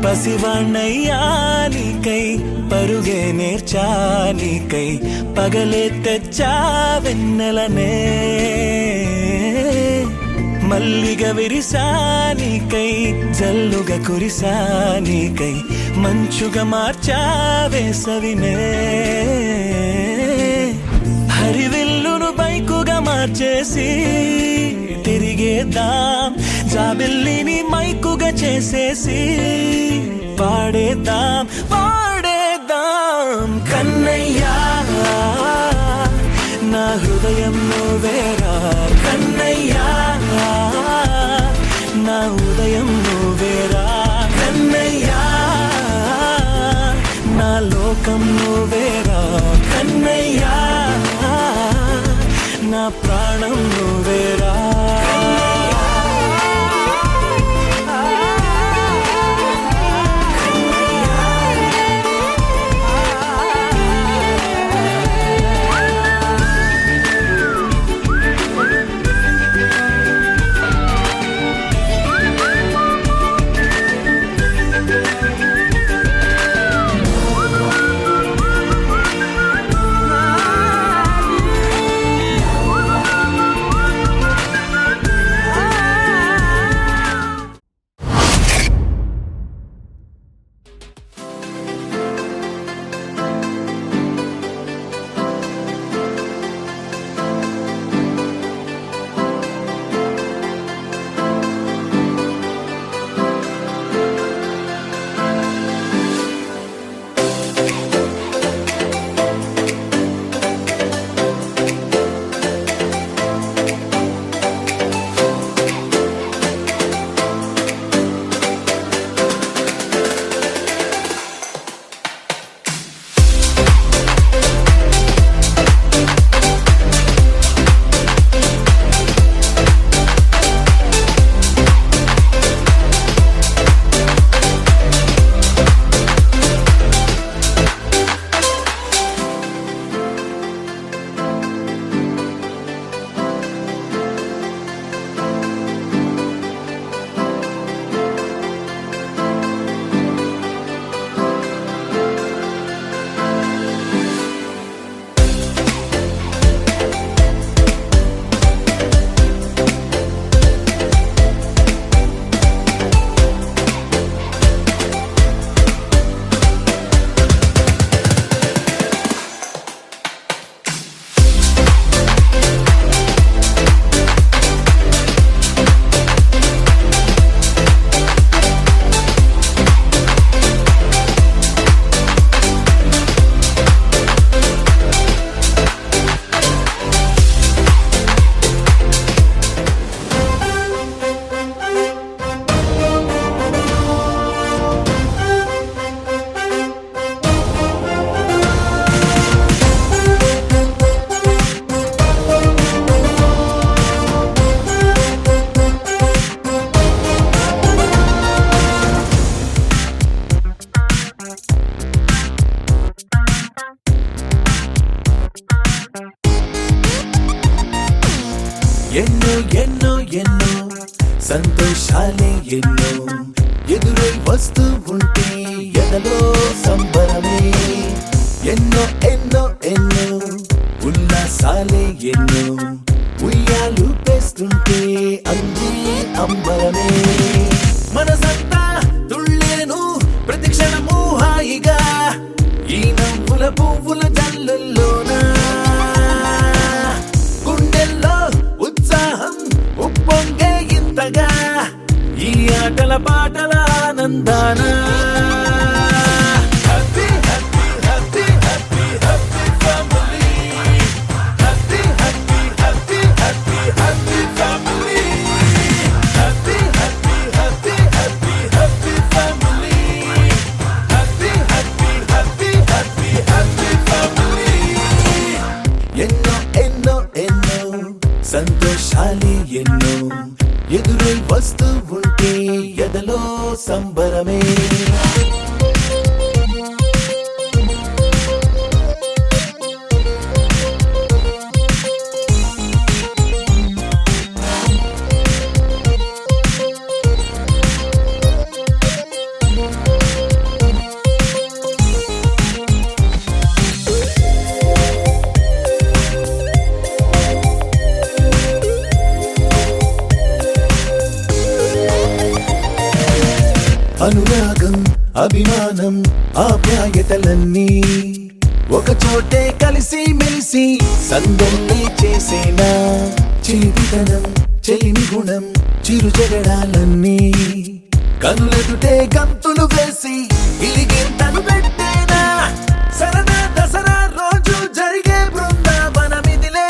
పసివాణ్ణయ్యా నీకై పరుగే నేర్చా నీకై పగలే తెచ్చా వెన్నెలనే మల్లిగ విరిసా నీకై జల్లుగా కురిసా నీకై మంచుగా మార్చా వేసవినే హరివిల్లును బైకుగా మార్చేసి తిరిగేద్దాం జాబిల్లిని మైకుగా చేసేసి పాడేద్దాం కన్నయ్యా నా హృదయం నువ్వేరా కన్నయ్యా నా ఉదయం నువ్వేరా కన్నయ్యా నా లోకం నువ్వేరా కన్నయ్యా నా ప్రాణం నువ్వేరా ఎన్నో ఎన్నో ఎన్నో సంతోషాలే ఎన్నో ఎదురై వస్తూ ఉంటే ఎదలో సంబరమే ఎన్నో ఎన్నో ఎన్నో ఉల్లాసాలే ఎన్నో ఉయ్యాలు పేస్తుంటే అందే అంబరమే మనసంతా తుళ్ళేను ప్రతి క్షణము హాయిగా ఈ నవ్వుల పువ్వుల జల్లుల్లోనా ఈ ఆటల పాటల ఆనందానా happy happy happy happy happy family happy happy happy happy happy family happy happy happy happy happy family happy happy happy happy happy family ఎన్నో ఎన్నో ఎన్నో సంతోషాలే ఎన్నో ఎదురై వస్తూ ఉంటే ఎదలో సంబరమే అభిమానం ఆప్యాయతలన్నీ ఒక చోటే కలిసి మెలిసి సందల్లి చేసేనా చిలిపితనం చెలిమి గుణం చిరు జగడాలన్నీ కనులెదుటే గంతులు వేసి ఇలిగింతలు పెట్టేనా సరదా దసరా రోజు జరిగే బృందావనమిదిలే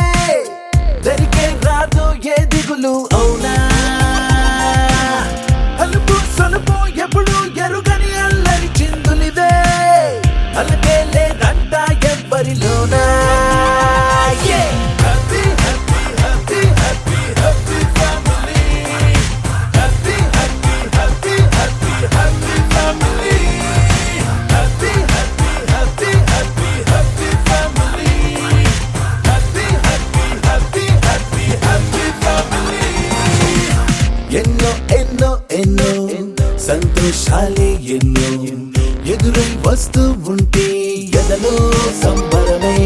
దరికే రాదు ఏ దిగులు అవునా అలుపు సొలుపు ఎప్పుడు ఎరుగని అల్లరి చిందులిదే అలకే లేదంట ఎవ్వరిలోనా Happy, happy, happy, happy, happy family. Happy, happy, happy, happy, happy family. Happy, happy, happy, happy, happy family. Happy, happy, happy, happy, happy family. ఎన్నో ఎన్నో ఎన్నో సంతోషాలే ఎన్నో ఎదురై వస్తూ ఉంటే ఎదలో సంబరమే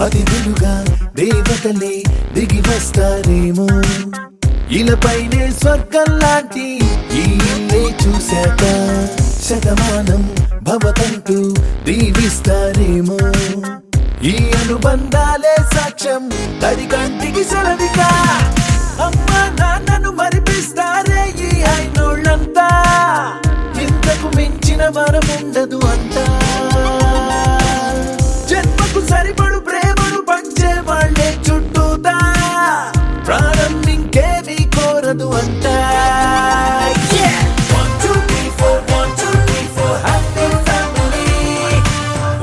అతిథులుగా దేవతలే దిగి వస్తారేమో ఇలపైనే స్వర్గం లాంటి ఈ ఇల్లే చూశాక శతమానం భవతంటూ దీవిస్తారేమో ఈ అనుబంధాలే సాక్ష్యం తడి కంటికి సెలవిగా అమ్మ నాన్నను మరిపిస్తారే ఈ అయినోళ్ళంతా ఇంతకు మించిన వరముండదు అంతా జన్మకు సరిపడు ప్రేమను పంచే వాళ్ళే చుట్టూతా ప్రాణం ఇంకేమీ కోరదు అంట One, two, three, four, 1, 2, 3, 4, happy family.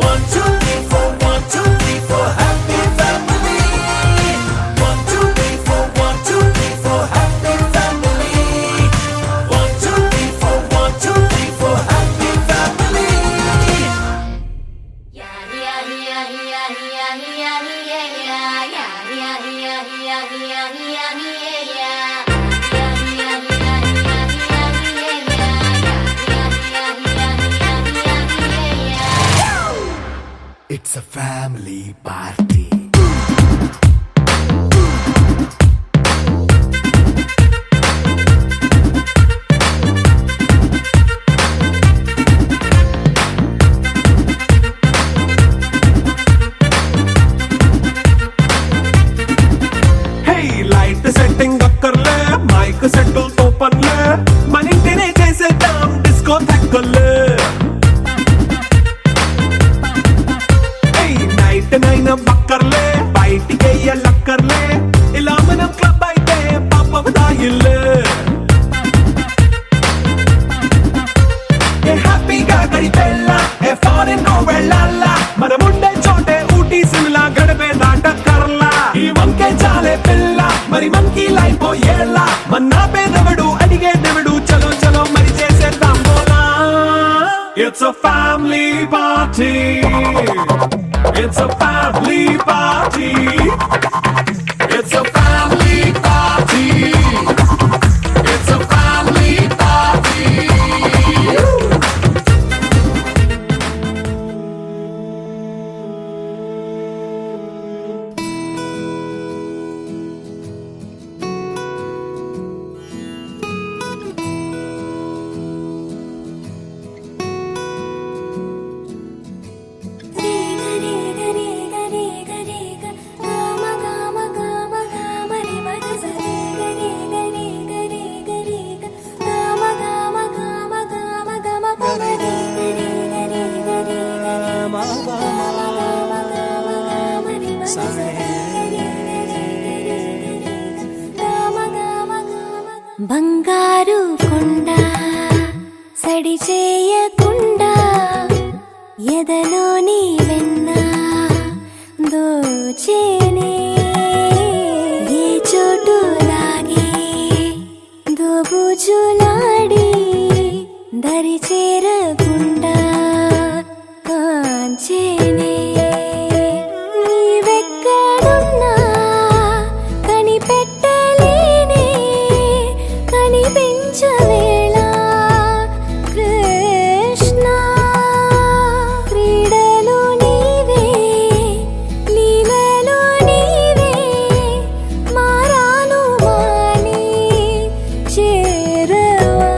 1, 2, 3, 4, 1, 2, 3, 4, happy family. 1, 2, 3, 4, 1, 2, 3, 4, happy family. 1, 2, 3, 4, 1, 2, 3, 4, happy family. It's a family party. Hey, light setting అక్కర్లే మైక్ సెట్టుల్ తో పనులే మన ఇంటినే చేసేద్దాం డిస్కో థక్కర్లే నైట్ నైన్ బక్కర్లే బయటికి ఎల్లక్కర్లే ఇలా మనం క్లబ్ అయితే పాపం దాయిల్లే ఏ హ్యాపీగా గడిపెల్లా ఏ ఫారెన్ నో వెళ్ళాలా మనముండే చోటే ఊటీ సిమ్లా గడిపే దాటక్కర్లా ఈ వంకే చాలే పిల్ల మరి మనకి లైఫ్ ఏళ్ళ మన్నా పేదవడు అడిగేదెవడు చలో చలో మరి చేసేద్దాం బోలా It's a family party. It's a family party. It's a family party. It's a family party. బంగారు కొండ సడి చేయకుండా ఎదలోని వెన్న దోచేనే ఏ చోటు లాగే దోబుజులాడి దరి చేరకుండా కాంచేనే నీవెక్కడున్నా కనిపెట్టలేనే వినిపించవేళ కృష్ణ క్రీడలు నీవే లీలలు నీవే మారాను వాణి చేరవా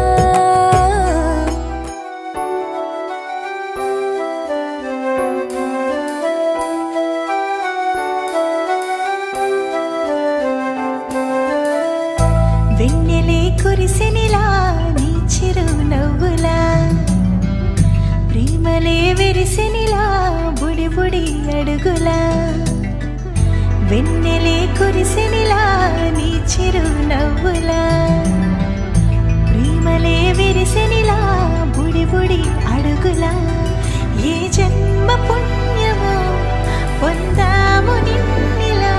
వెన్నెలే కురిసెనిలా నీ చిరునవ్వులా ప్రేమలే విరిసెనిలా బుడి బుడి అడుగులా వెన్నెలే కురిసెనిలా నీ చిరునవ్వులా ప్రేమలే విరిసెనిలా బుడి బుడి అడుగులా ఏ జన్మ పుణ్యమో పొందాము నిన్నిలా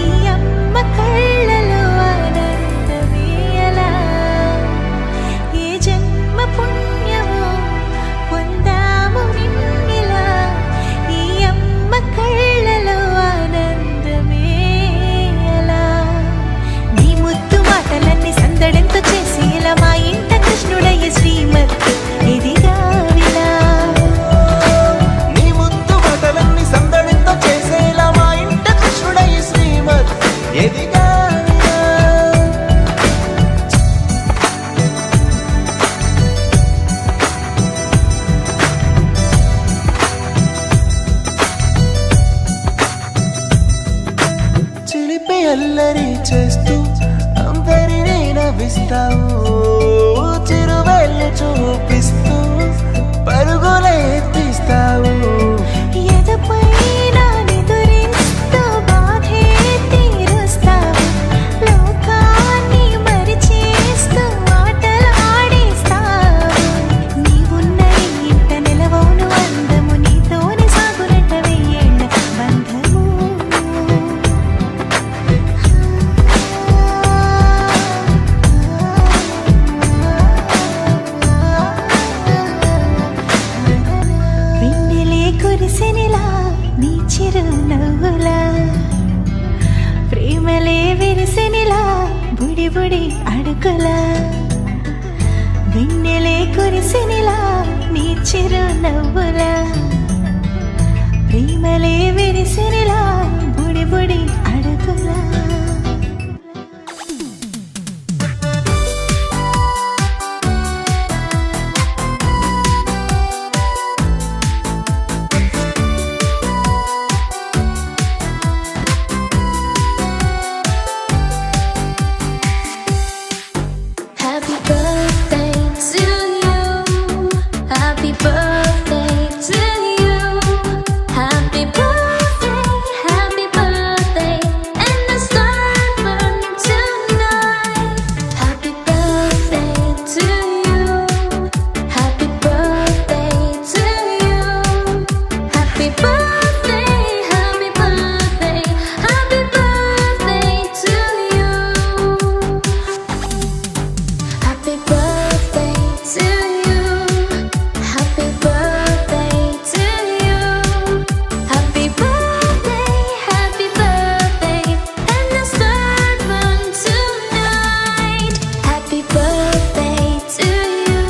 ఈ అమ్మ కళ్ళలో ఆనందమేలా ఏ జన్మ పుణ్యమో పొందాము నిన్నిలా ఈ అమ్మ కళ్ళలో ఆనందమేలా నీ ముద్దు మాటలన్నీ సందడెంతో చేసి ఇలా మా ఇంట కృష్ణుడయ్య శ్రీమత్ ఎదిగావిలా నీ ముద్దు మాటలన్నీ సందడితో చేసేలా మా ఇంట కృష్ణుడయ్య శ్రీమత్ ఎదిగా చిలిపి అల్లరి చేస్తూ అందరినీ నవ్విస్తావు చిరువెళ్ళు చూపిస్తూ పరుగులే తీస్తావు ఎదపైన నిదురిస్తూ బాధే తీరుస్తావు లోకాన్ని మరిచేస్తూ ఆటలు ఆడిస్తావు నీవున్న ఈ ఇంట నిలవవును అందము నీతోనే సాగునట్ట వెయ్యేళ్ళ బంధము వెన్నెలే కురిసెనిలా నీ చిరునవ్వులా ప్రేమలే విరిసెనిలా బుడి బుడి అడుగులా వెన్నెలే కురిసెనిలా నీ చిరునవ్వులా ప్రేమలే విరిసెనిలా బుడి బుడి అడుగులా Happy birthday to you. Happy birthday to you. Happy birthday, happy birthday, and the sun burn tonight. Happy birthday to you. Happy birthday to you. Happy birthday, happy birthday, happy birthday to you. Happy birthday to you. Happy birthday to you. Happy birthday, happy birthday, and the sun burn tonight. Happy birthday to you.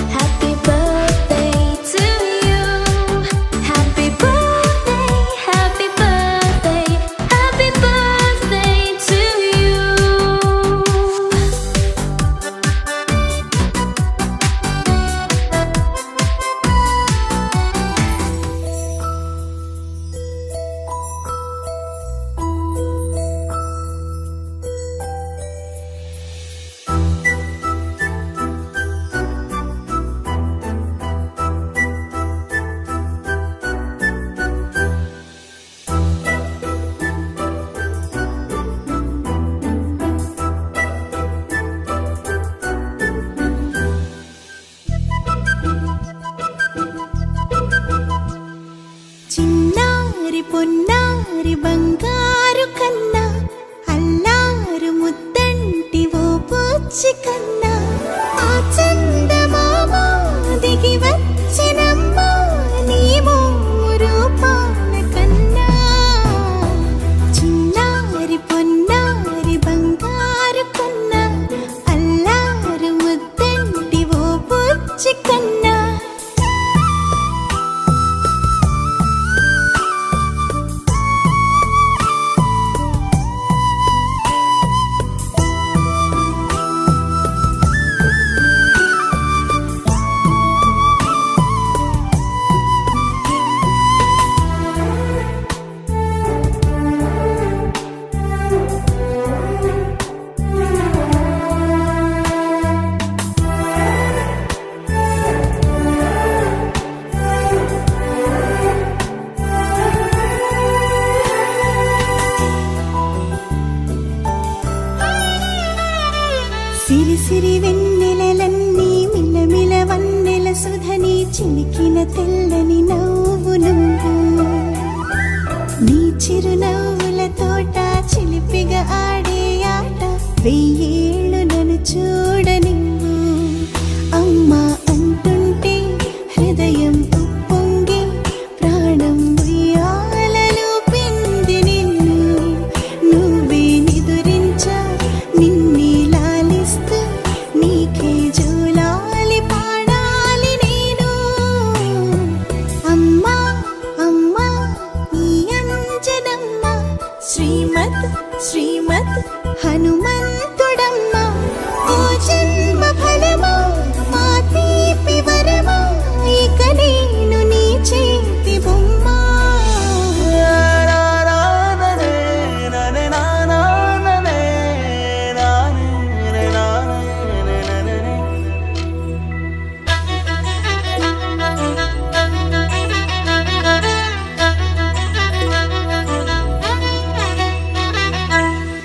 Happy birthday to you. Happy birthday, happy birthday, happy birthday to you. చిన్నారి పొన్నారి బంగారు కన్నా అల్లారు ముద్దంటి ఓ పుచ్చి కన్నా ఆ చందమామ దిగి వచ్చినమ్మా నీ మోరు పాన కన్నా చిన్నారి పొన్నారి బంగారు కన్నా సిరి సిరి వెన్నెలలన్నీ మిలమిల వన్నెల సుధని చిలికిన తెల్లని నవ్వు నువ్వు నీ చిరునవ్వుల తోట చిలిపిగా ఆడే ఆట వెయ్యేళ్ళు నన్ను చూడనివ్వు అమ్మా అంటుంటే హృదయం ఉప్పొంగి ప్రాణం ఉయ్యాలలో పిండి నిన్ను నువ్వే నిదురించా నిన్నే లాలిస్తూ నీకే జోలాలి పాడాలి నేను అమ్మా అమ్మా ఈ అంజనమ్మ శ్రీమత్ శ్రీమత్ హనుమంతుడమ్మ ఓ జన్మ ఫలమా మా తీపి వరమా ఇక నేను నీ చేతి బొమ్మ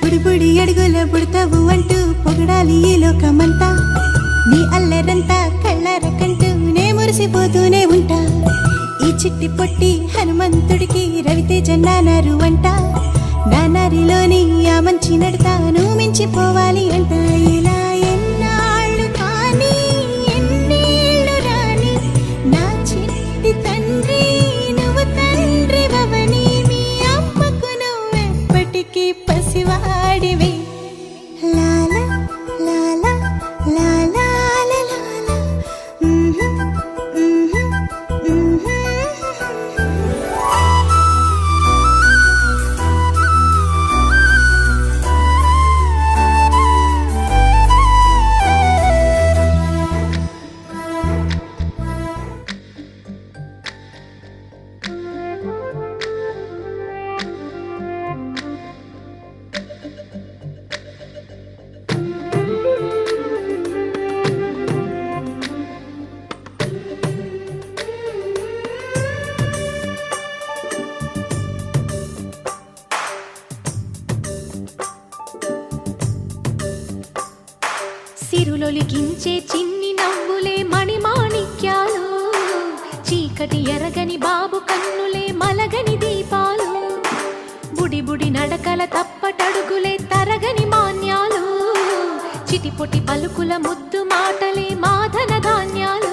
బుడి బుడి అడుగుల బుడతావు అంటూ పొగడాలి ఈ లోకమంతా నీ అల్లరంతా కళ్ళార కంటూ నే మురిసిపోతూనే ఉంటా ఈ చిట్టి పొట్టి హనుమంతుడికి రవితేజ నానారు అంట నానారిలోని ఆ మంచి నడతాను మించిపోవాలి అంట ఇలా ఎన్నాళ్ళు కానీ ఎన్నేళ్ళు రాని నా చిట్టి తండ్రి నువ్వు తండ్రి భవని మీ అమ్మకు నువ్వెప్పటికీ పసివాడివి లాల లాల లాల లాల సిరులొలికించే చిన్ని నవ్వులే మణిమాణిక్యాలు చీకటి ఎరగని బాబు కన్నులే మలగని దీపాలు బుడి బుడి నడకల తప్పటడుగులే తరగని మాన్యాలు చిటిపొటి పలుకుల ముద్దు మాటలే మాధన ధాన్యాలు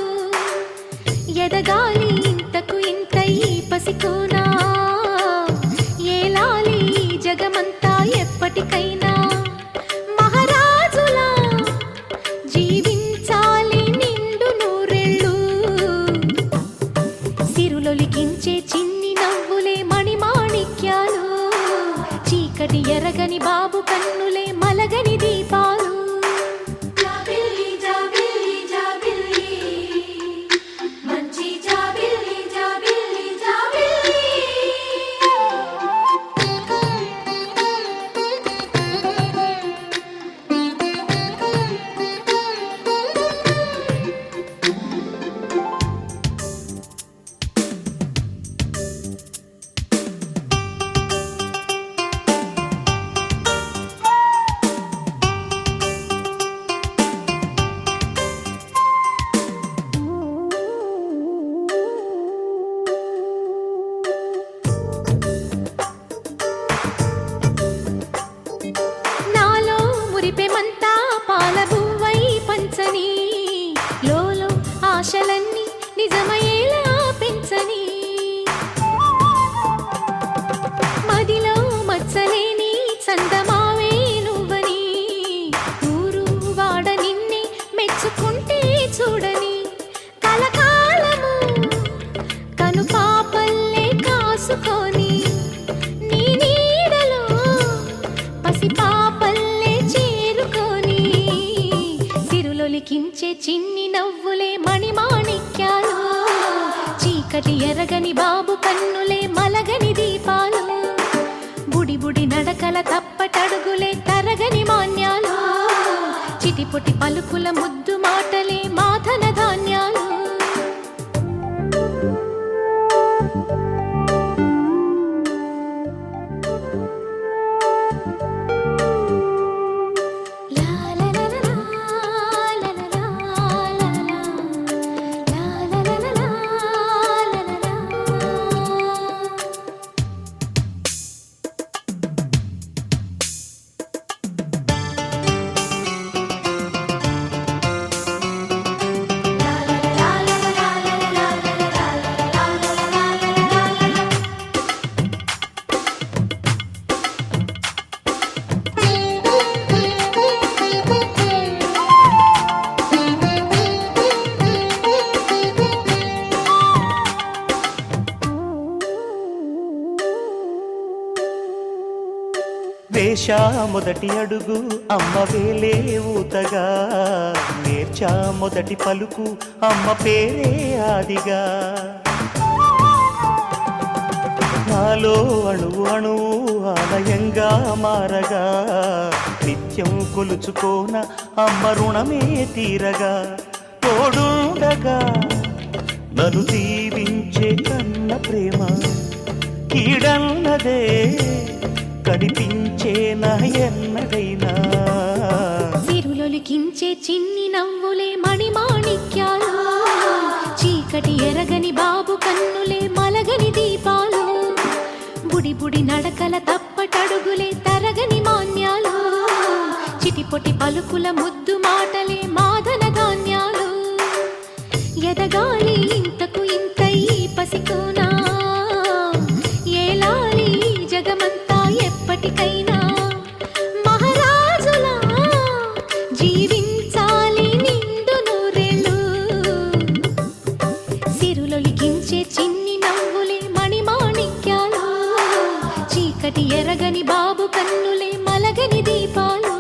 ఎదగాలి ఇంతకు ఇంత ఈ పసికోనా ఏలాలి ఈ జగమంతా ఎప్పటికైనా మహారాజులా జీవించాలి నిండు నూరెళ్ళు సిరులొలికించే చిన్ని నవ్వులే మణిమాణిక్యాలు చీకటి ఎరగని బాబు కన్నులే మలగని దీపాలు జాబిల్లి జాబిల్లి జాబిల్లి మంచి జాబిల్లి జాబిల్లి జాబిల్లి నాలో మురిపెమంతా పాలబువ్వై పంచని లోలో ఆశలన్నీ నిజమయ్యేలా పెంచని మదిలో మచ్చలేని చందమావే నువ్వని ఊరు వాడ నిన్నే మెచ్చుకుంటే చూడని కలకాలము కను పాపల్లే కాసుకొని నీ నీడలో పసిపాపల్లే చేరుకొని సిరులొలికించే చిన్ని నవ్వులే మణిమాణిక్యాలు చీకటి ఎరగని బాబు కన్నులే మలగని దీపాలు బుడి బుడి నడకల తప్పటడుగులే తరగని మాన్యాలు చిటిపొటి పలుకుల ముద్దు మాటలే మాధన ధాన్యాలు లా లా లా లా లా. వేశా మొదటి అడుగు అమ్మ వేలే ఊతగా, నేర్చా మొదటి పలుకు అమ్మ పేరే ఆదిగా. నాలో అణువు అణువు ఆలయంగా మారగా, నిత్యం కొలుచుకోన అమ్మ రుణమే తీరగా. తోడుండగా నన్ను దీవించే కన్న ప్రేమ, కీడన్నదే కనిపించేనా ఎన్నడైనా. సిరులొలికించే చిన్ని నవ్వులే మణిమాణిక్యాలు, చీకటి ఎరగని బాబు కన్నులే మలగని దీపాలు. బుడి బుడి నడకల తప్పటడుగులే తరగని మాన్యాలు, చిటిపొటి పలుకుల ముద్దు మాటలే మాదన ధాన్యాలు. ఎదగాలి ఇంతకు ఇంత ఈ పసికోనా, ఏలాలి జగమంతా ఎప్పటికైనా. మహారాజులా జీవించాలి నిండు నూరేళ్ళు, సిరులొలికించే చిన్ని నవ్వులే మణిమాణిక్యాలు, చీకటి ఎరగని బాబు కన్నులే మలగని దీపాలు.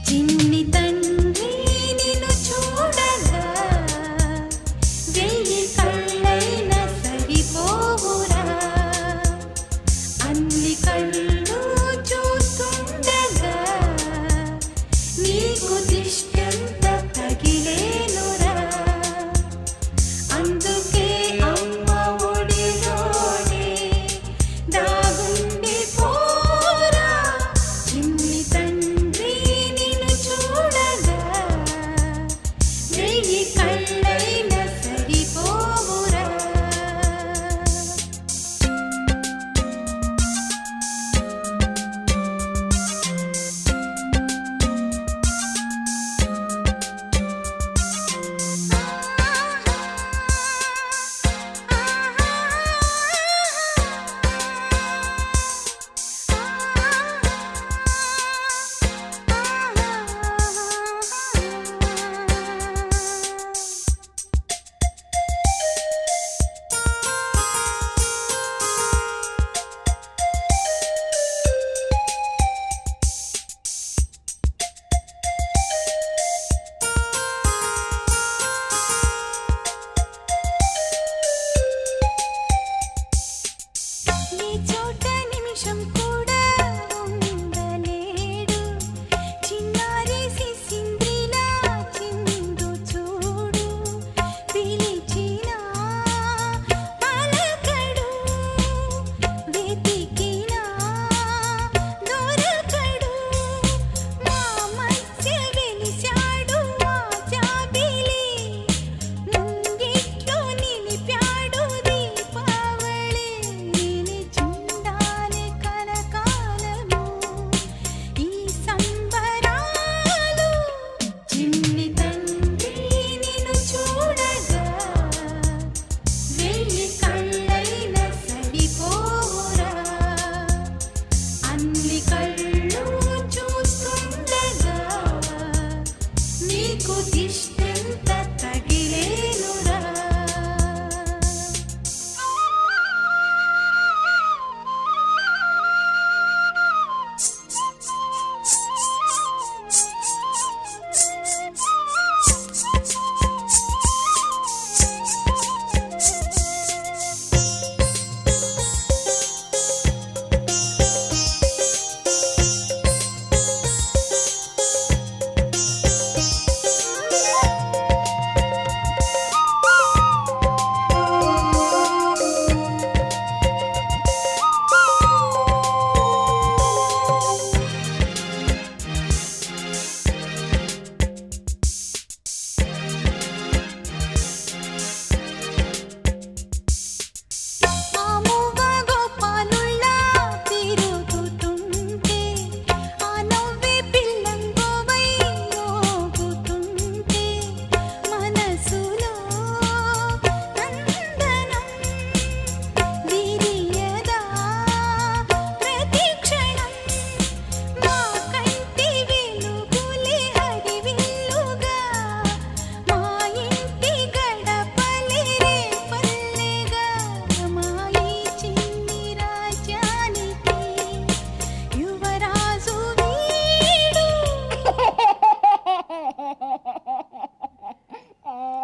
చిన్ని తండ్రి నిన్ను చూడగా, వెయ్యి కళ్ళైనా సరిపోవురా. అన్ని కళ్ళు చూస్తుండగా నీకు దిష్టంత తగిలేనురా. అందుకే అమ్మ ఒడిలోనే దాగుండి పోరా. చిన్ని తండ్రి నిన్ను చూడగా, వెయ్యి కళ్ళైనా సరిపోవురా.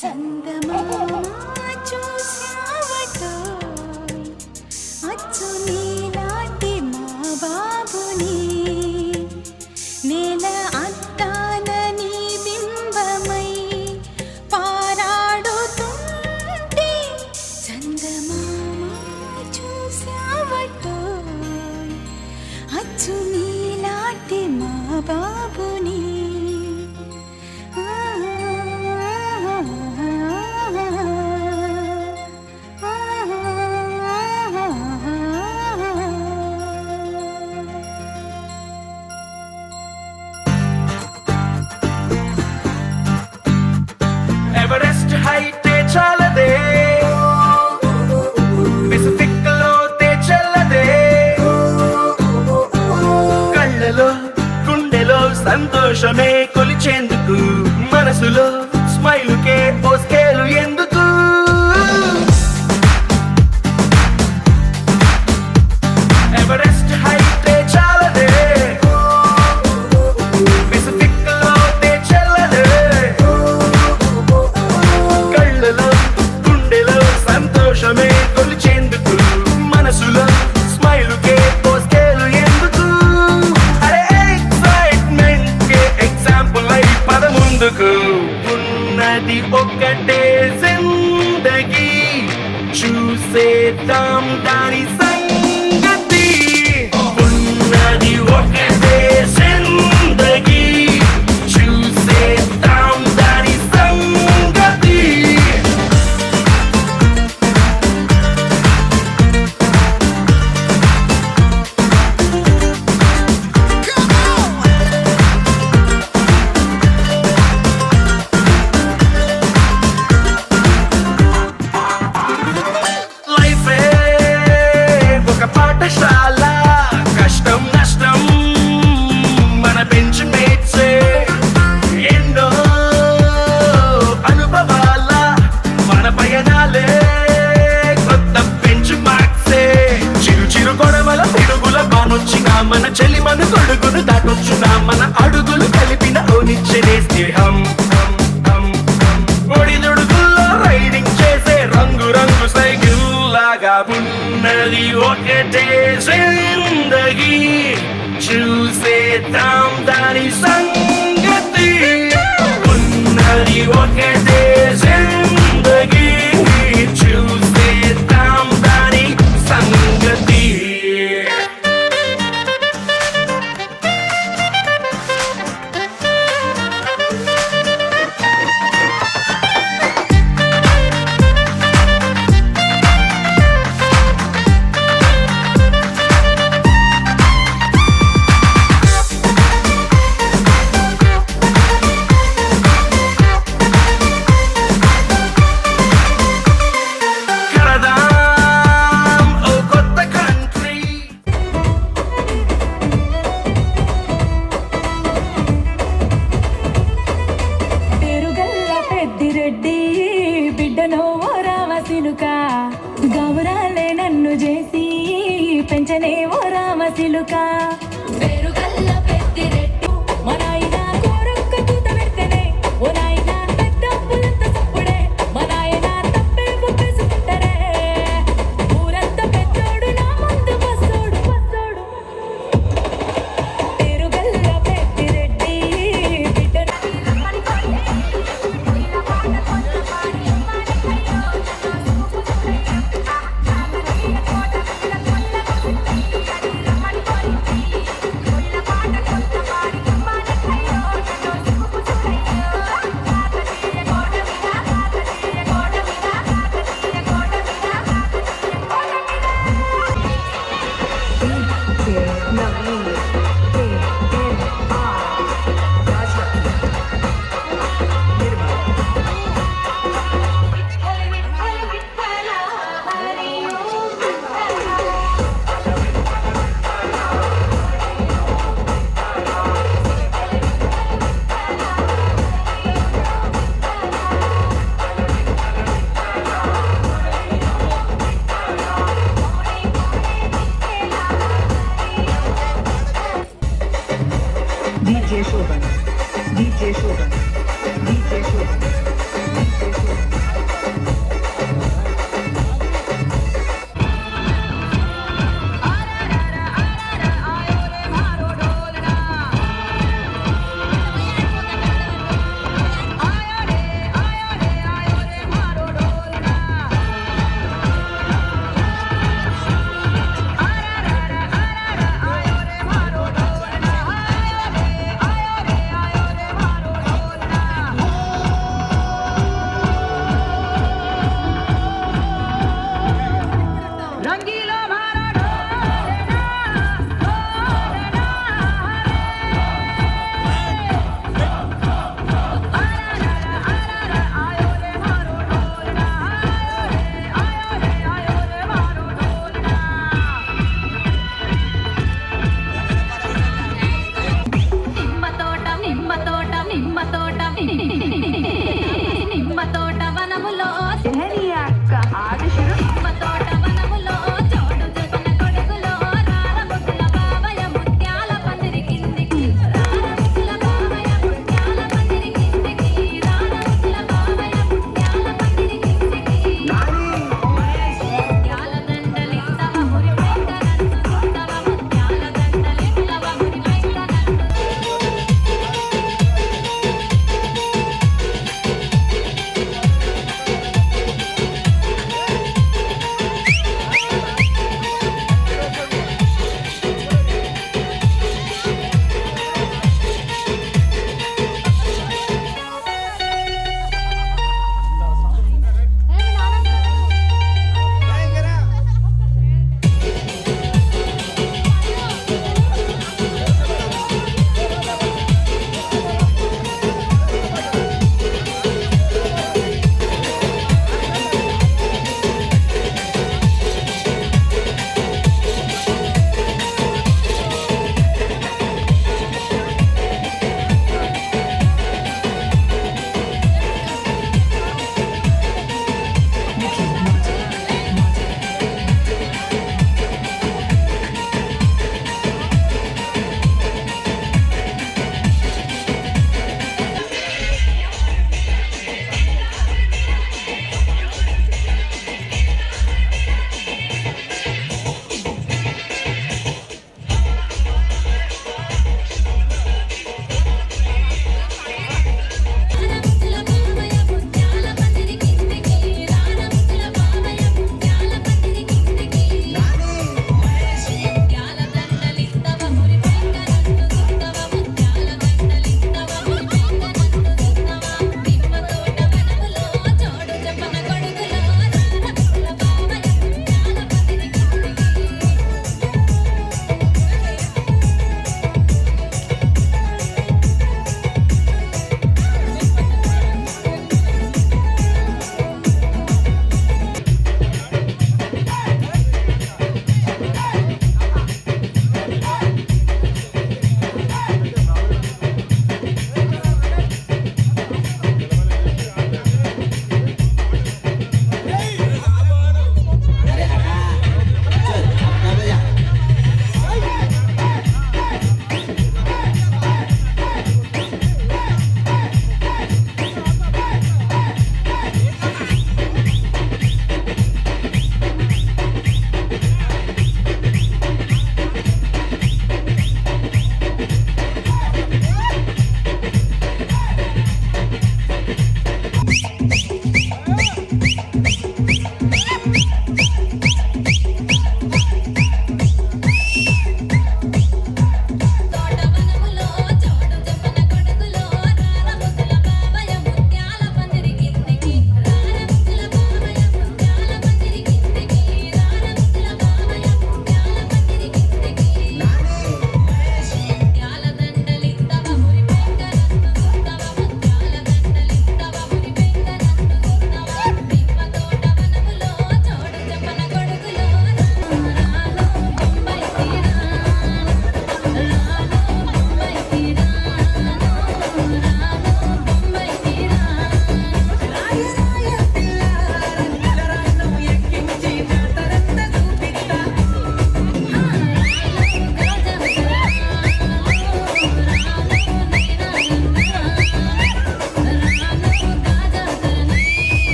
చందమామ చూశావటోయ్ అచ్చు నీలాంటి మా బాబుని నేల అద్దాన నీ బింబమై పారాడుతుంటే చందమామ చూశావటోయ్ అచ్చు నీలాంటి మా బాబుని ఎవరెస్ట్ హైటే చాలదే పెసిఫిక్ లోతే చెల్లదే కళ్ళలో గుండెలో సంతోషమే కొలిచేందుకు మనసులో స్మైలుకే ఓ స్కేలు ఎందుకు ఎవరెస్ట్ హైటే చాలదే పెసిఫిక్ లోతే చెల్లదే కళ్ళలో గుండెలో సంతోషమే కొలిచేందుకు మనసులో స్మైలుకే ఓ స్కేలు ఎందుకు అరే ఎక్సైట్మెంట్ కే ఎగ్జాంపుల్ అయి పద ముందుకు ఉన్నది ఒక్కటే జిందగీ చూసేద్దాం దాని సంగతి ఉన్నది ఒక్కటే జిందగీ చూసేద్దాం దాని సంగతి లైఫే ఒక పాఠశాల కష్టం నష్టం మన బెంచ్ మేట్సే ఎన్నో అనుభవాల మన పయనాలే కొత్త బెంచ్ మార్క్సే చిరు చిరు గొడవల పిడుగుల బానొచ్చినా మన చెలిమను గొడుగును దాటొచ్చునా మన అడుగులు కలిపిన ఓనిచ్చనే స్నేహం ఒడిదుడుకుల్లో రైడింగ్ చేసే రంగు రంగు సైకిల్ లాగా ఉన్నది ఒకటే జిందగీ చూసేద్దాం దాని సంగతి ఉన్నది ఒకటే జిందగీ చూసేద్దాం దాని సంగతి కడదాం ఓ కొత్త కంట్రీ పేరుగల్ల పెద్దిరెడ్డి బిడ్డనో ఓ రామసిలుక గౌరాలే నన్ను చేసి పెంచనే ఓ రామసిలుక పేరుగల్ల పెద్దిరెడ్డి మా నాయన కోరొక్క తూత పెడితేనే ఓ నాయన పెద్ద పులంత సప్పుడే మా నాయన తప్పే ఒప్పేసుకుంటారే ఊరంతా పెద్దోడు నా ముందు బస్సోడు పేరుగల్ల పెద్దిరెడ్డి బిడ్డను DJ Shoban. DJ Shoban. DJ Shoban.